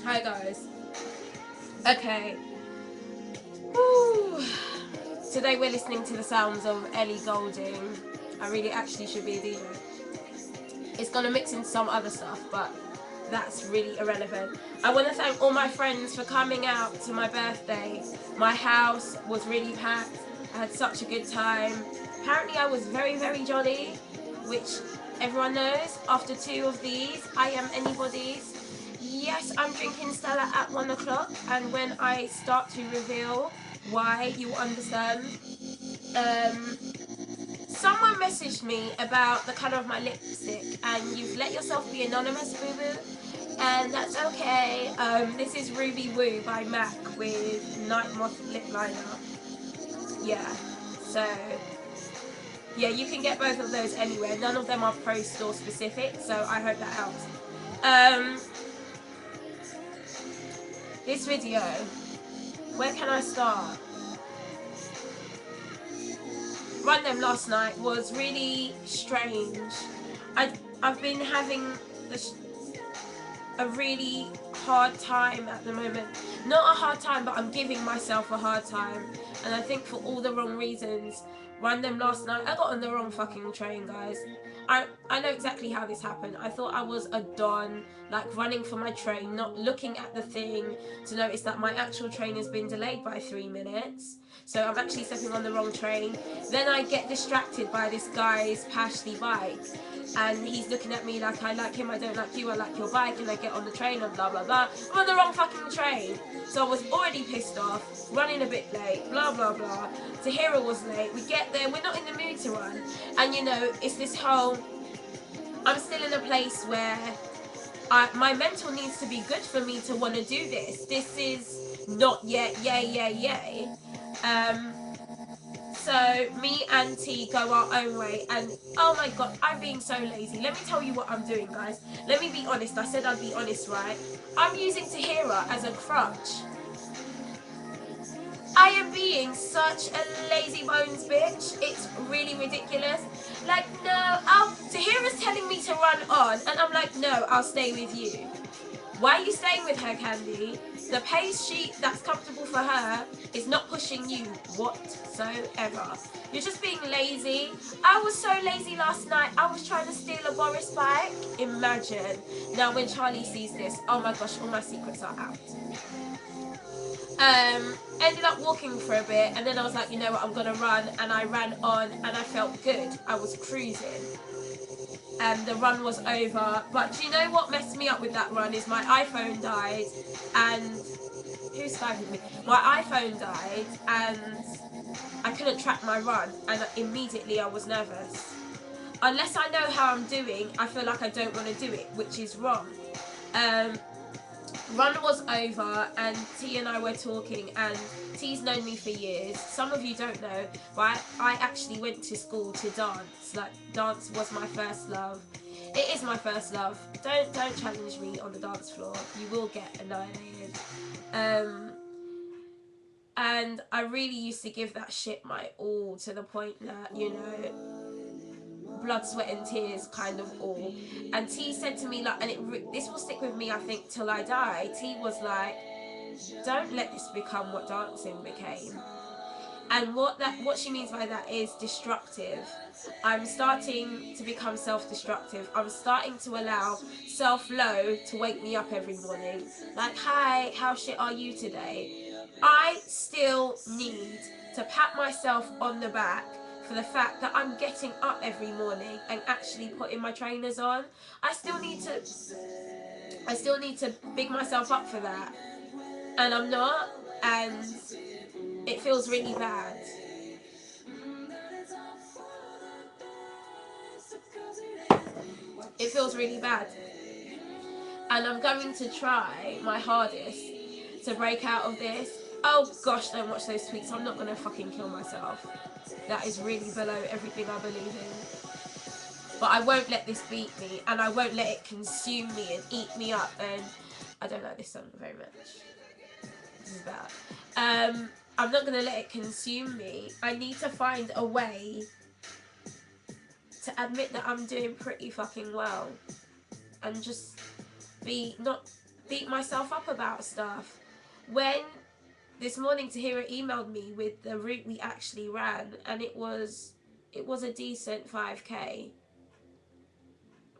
Hi guys. Okay. Woo. Today we're listening to the sounds of Ellie Goulding. I really actually should be a DJ. It's gonna mix in some other stuff, but that's really irrelevant. I want to thank all my friends for coming out to my birthday. My house was really packed. I had such a good time. Apparently I was very, very jolly, which everyone knows. After 2 of these, I am anybody's. Yes, I'm drinking Stella at 1 o'clock, and when I start to reveal why, you'll understand. Someone messaged me about the colour of my lipstick, and you've let yourself be anonymous, boo-boo, and that's okay. This is Ruby Woo by MAC with Night Moth lip liner. Yeah, so yeah, you can get both of those anywhere. None of them are pro store specific, so I hope that helps. This video, where can I start? Random last night was really strange. I've been having a really hard time at the moment. Not a hard time, but I'm giving myself a hard time, and I think for all the wrong reasons. Random last night, I got on the wrong fucking train, guys. I know exactly how this happened. I thought I was a don, like running for my train, not looking at the thing to notice that my actual train has been delayed by 3 minutes. So I'm actually stepping on the wrong train. Then I get distracted by this guy's Pashley bike, and he's looking at me like I like him, I don't like you, I like your bike, and I get on the train and blah blah blah. I'm on the wrong fucking train. So I was already pissed off, running a bit late, blah blah blah. Tahira was late, we get there, we're not in the mood to run. And you know, it's this whole, I'm still in a place where my mental needs to be good for me to want to do this. This is not yet yay. So me and T go our own way, and oh my god, I'm being so lazy. Let me tell you what I'm doing, guys. Let me be honest. I said I'd be honest, right? I'm using Tahira as a crutch. I am being such a lazy bones bitch. It's really ridiculous. Like, no, Tahira's telling me to run on, and I'm like, no, I'll stay with you. Why are you staying with her, Candy? The pace sheet that's comfortable for her is not pushing you whatsoever. You're just being lazy. I was so lazy last night. I was trying to steal a Boris bike. Imagine. Now when Charlie sees this, oh my gosh, all my secrets are out. Ended up walking for a bit, and then I was like, you know what, I'm gonna run, and I ran on, and I felt good. I was cruising, and the run was over. But do you know what messed me up with that run is my iPhone died, and who's Skyping me? My iPhone died, and I couldn't track my run, and immediately I was nervous. Unless I know how I'm doing, I feel like I don't want to do it, which is wrong. Run was over, and T and I were talking, and T's known me for years. Some of you don't know, but I actually went to school to dance. Like, dance was my first love. It is my first love. Don't challenge me on the dance floor. You will get annihilated. And I really used to give that shit my all, to the point that, you know, blood, sweat and tears kind of all. And T said to me, like, and this will stick with me I think till I die. T was like, don't let this become what dancing became. And what she means by that is destructive. I'm starting to become self-destructive. I'm starting to allow self-low to wake me up every morning. Like, hi, how shit are you today? I still need to pat myself on the back for the fact that I'm getting up every morning and actually putting my trainers on. I still need to big myself up for that, and I'm not, and it feels really bad. It feels really bad, and I'm going to try my hardest to break out of this. Oh gosh, don't watch those tweets. I'm not gonna fucking kill myself. That is really below everything I believe in. But I won't let this beat me, and I won't let it consume me and eat me up. And I don't like this song very much. This is bad. I'm not gonna let it consume me. I need to find a way to admit that I'm doing pretty fucking well, and just be not beat myself up about stuff. When this morning Tahira emailed me with the route we actually ran, and it was a decent 5k.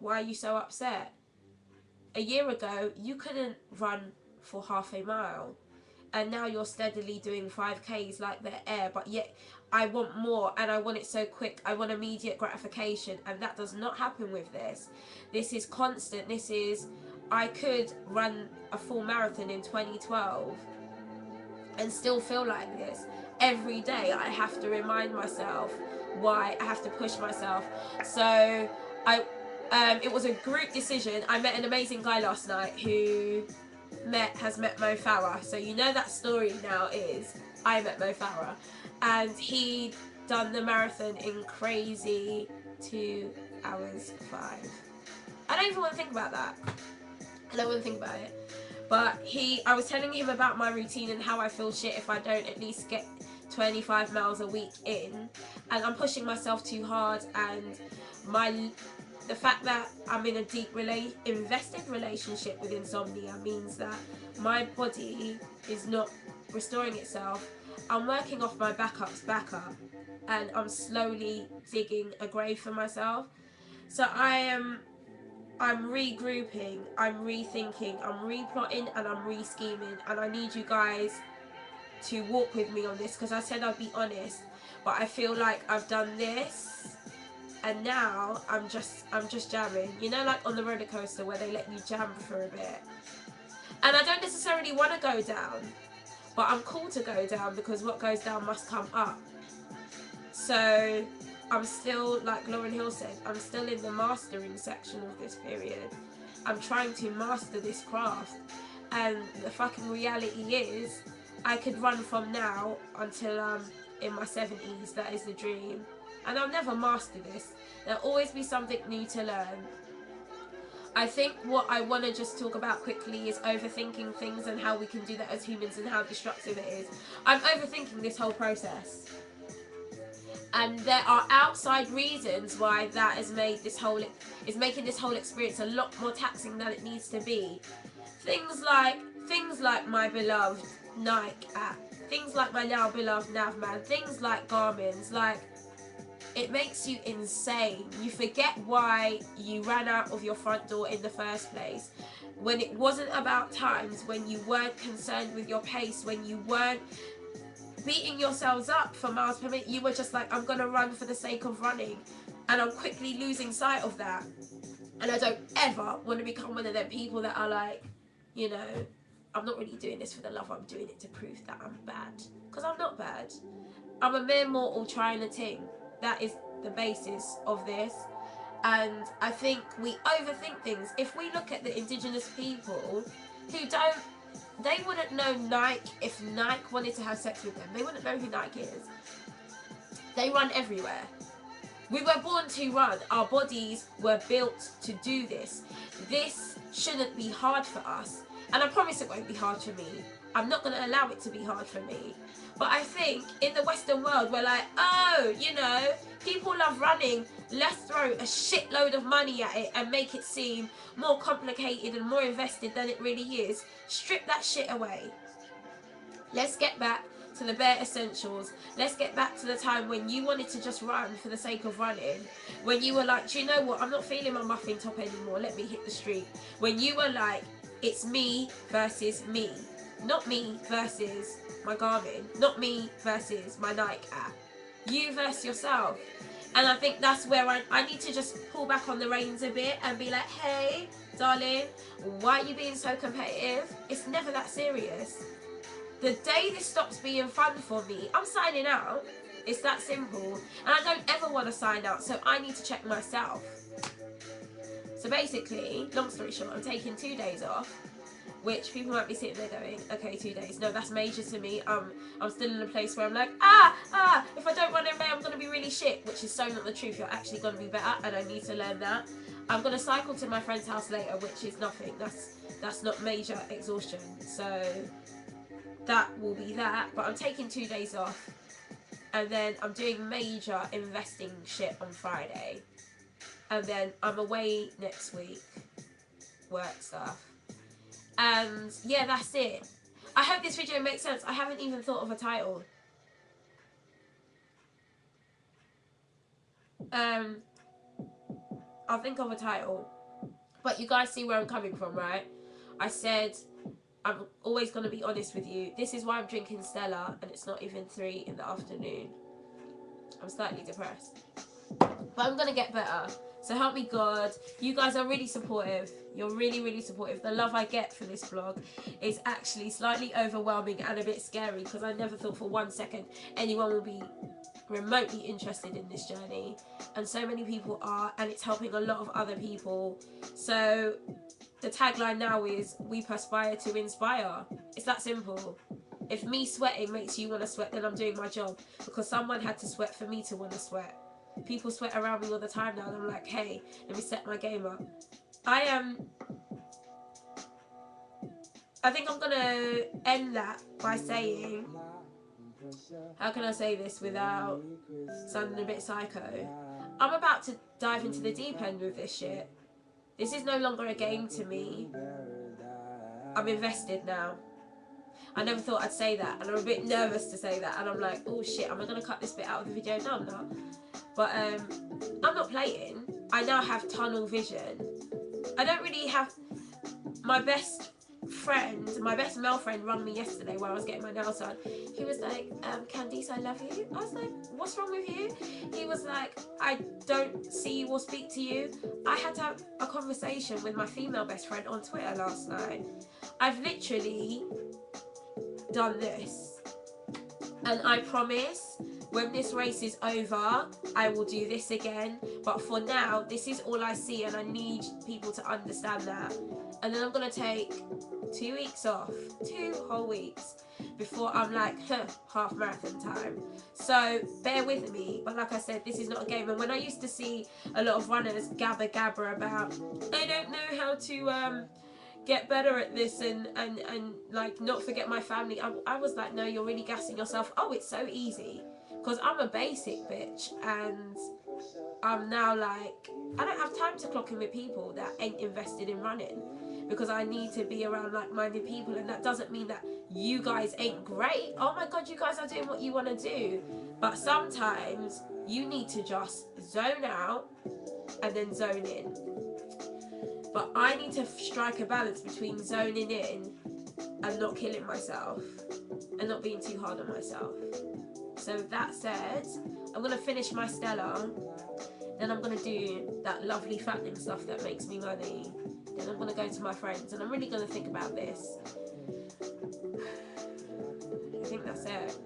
Why are you so upset? A year ago you couldn't run for half a mile, and now you're steadily doing 5Ks like they're air, but yet I want more, and I want it so quick. I want immediate gratification, and that does not happen with this. This is constant. This is, I could run a full marathon in 2012 and still feel like this. Every day I have to remind myself why I have to push myself. So it was a group decision. I met an amazing guy last night who has met Mo Farah. So you know that story now is I met Mo Farah, and he done the marathon in crazy 2 hours 5. I don't even want to think about that. I don't want to think about it. But I was telling him about my routine and how I feel shit if I don't at least get 25 miles a week in, and I'm pushing myself too hard, and the fact that I'm in a deep invested relationship with insomnia means that my body is not restoring itself. I'm working off my backup, and I'm slowly digging a grave for myself. So I'm regrouping, I'm rethinking, I'm replotting, and I'm re-scheming, and I need you guys to walk with me on this, because I said I'd be honest, but I feel like I've done this and now I'm just jamming, you know, like on the roller coaster where they let you jam for a bit. And I don't necessarily want to go down, but I'm cool to go down, because what goes down must come up. So I'm still, like Lauryn Hill said, I'm still in the mastering section of this period. I'm trying to master this craft, and the fucking reality is I could run from now until I'm in my 70s. That is the dream. And I'll never master this. There'll always be something new to learn. I think what I want to just talk about quickly is overthinking things and how we can do that as humans and how destructive it is. I'm overthinking this whole process. And there are outside reasons why that has made is making this whole experience a lot more taxing than it needs to be. Things like my beloved Nike app, things like my now beloved Navman, things like Garmin's, like, it makes you insane. You forget why you ran out of your front door in the first place, when it wasn't about times, when you weren't concerned with your pace, when you weren't beating yourselves up for miles per minute. You were just like, I'm gonna run for the sake of running, and I'm quickly losing sight of that. And I don't ever want to become one of them people that are like, you know, I'm not really doing this for the love, I'm doing it to prove that I'm bad, because I'm not bad. I'm a mere mortal trying a thing. That is the basis of this. And I think we overthink things. If we look at the indigenous people who they wouldn't know Nike if Nike wanted to have sex with them. They wouldn't know who Nike is. They run everywhere. We were born to run. Our bodies were built to do this. This shouldn't be hard for us. And I promise it won't be hard for me. I'm not going to allow it to be hard for me. But I think in the Western world, we're like, oh, you know, people love running. Let's throw a shitload of money at it and make it seem more complicated and more invested than it really is. Strip that shit away. Let's get back to the bare essentials. Let's get back to the time when you wanted to just run for the sake of running. When you were like, do you know what? I'm not feeling my muffin top anymore. Let me hit the street. When you were like, it's me versus me. Not me versus my Garmin. Not me versus my Nike app. You versus yourself. And I think that's where I need to just pull back on the reins a bit and be like, hey, darling, why are you being so competitive? It's never that serious. The day this stops being fun for me, I'm signing out. It's that simple. And I don't ever want to sign out, so I need to check myself. So basically, long story short, I'm taking 2 days off, which people might be sitting there going, okay, 2 days. No, that's major to me. I'm still in a place where I'm like, if I don't run every day, I'm going to be really shit, which is so not the truth. You're actually going to be better, and I need to learn that. I'm going to cycle to my friend's house later, which is nothing. That's not major exhaustion. So that will be that. But I'm taking 2 days off, and then I'm doing major investing shit on Friday. And then I'm away next week, work stuff. And yeah, that's it. I hope this video makes sense. I haven't even thought of a title. I'll think of a title. But you guys see where I'm coming from, right? I said I'm always going to be honest with you. This is why I'm drinking Stella and it's not even 3 in the afternoon. I'm slightly depressed. But I'm going to get better. So help me God. You guys are really supportive. You're really, really supportive. The love I get for this vlog is actually slightly overwhelming and a bit scary, because I never thought for 1 second anyone will be remotely interested in this journey. And so many people are, and it's helping a lot of other people. So the tagline now is, we perspire to inspire. It's that simple. If me sweating makes you want to sweat, then I'm doing my job, because someone had to sweat for me to want to sweat. People sweat around me all the time now, and I'm like, hey, let me set my game up. I think I'm gonna end that by saying, how can I say this without sounding a bit psycho? I'm about to dive into the deep end with this shit. This is no longer a game to me. I'm invested now. I never thought I'd say that, and I'm a bit nervous to say that, and I'm like, oh shit, am I gonna cut this bit out of the video? No, I'm not. But I'm not playing. I now have tunnel vision. I don't really have... My best friend, my best male friend, rang me yesterday while I was getting my nails done. He was like, Candice, I love you. I was like, what's wrong with you? He was like, I don't see you or speak to you. I had to have a conversation with my female best friend on Twitter last night. I've literally done this, and I promise when this race is over I will do this again, but for now this is all I see, and I need people to understand that. And then I'm gonna take 2 weeks off, 2 whole weeks, before I'm like, half marathon time. So bear with me. But like I said, this is not a game. And when I used to see a lot of runners gabber about, I don't know how to get better at this and like not forget my family, I was like, no, you're really gassing yourself. Oh, it's so easy, because I'm a basic bitch, and I'm now like, I don't have time to clock in with people that ain't invested in running, because I need to be around like-minded people. And that doesn't mean that you guys ain't great. Oh my god, you guys are doing what you want to do, but sometimes you need to just zone out and then zone in. But I need to strike a balance between zoning in and not killing myself and not being too hard on myself. So with that said, I'm going to finish my Stella, then I'm going to do that lovely fattening stuff that makes me money, then I'm going to go to my friends, and I'm really going to think about this. I think that's it.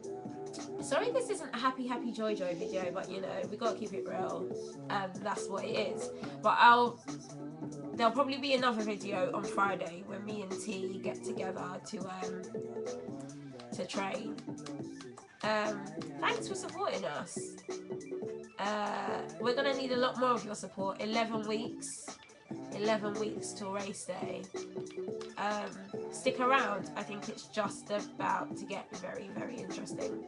Sorry this isn't a happy joy video, but you know, we got to keep it real, and that's what it is. But there'll probably be another video on Friday when me and T get together to train. Thanks for supporting us. We're gonna need a lot more of your support. 11 weeks till race day. Stick around. I think it's just about to get very, very interesting.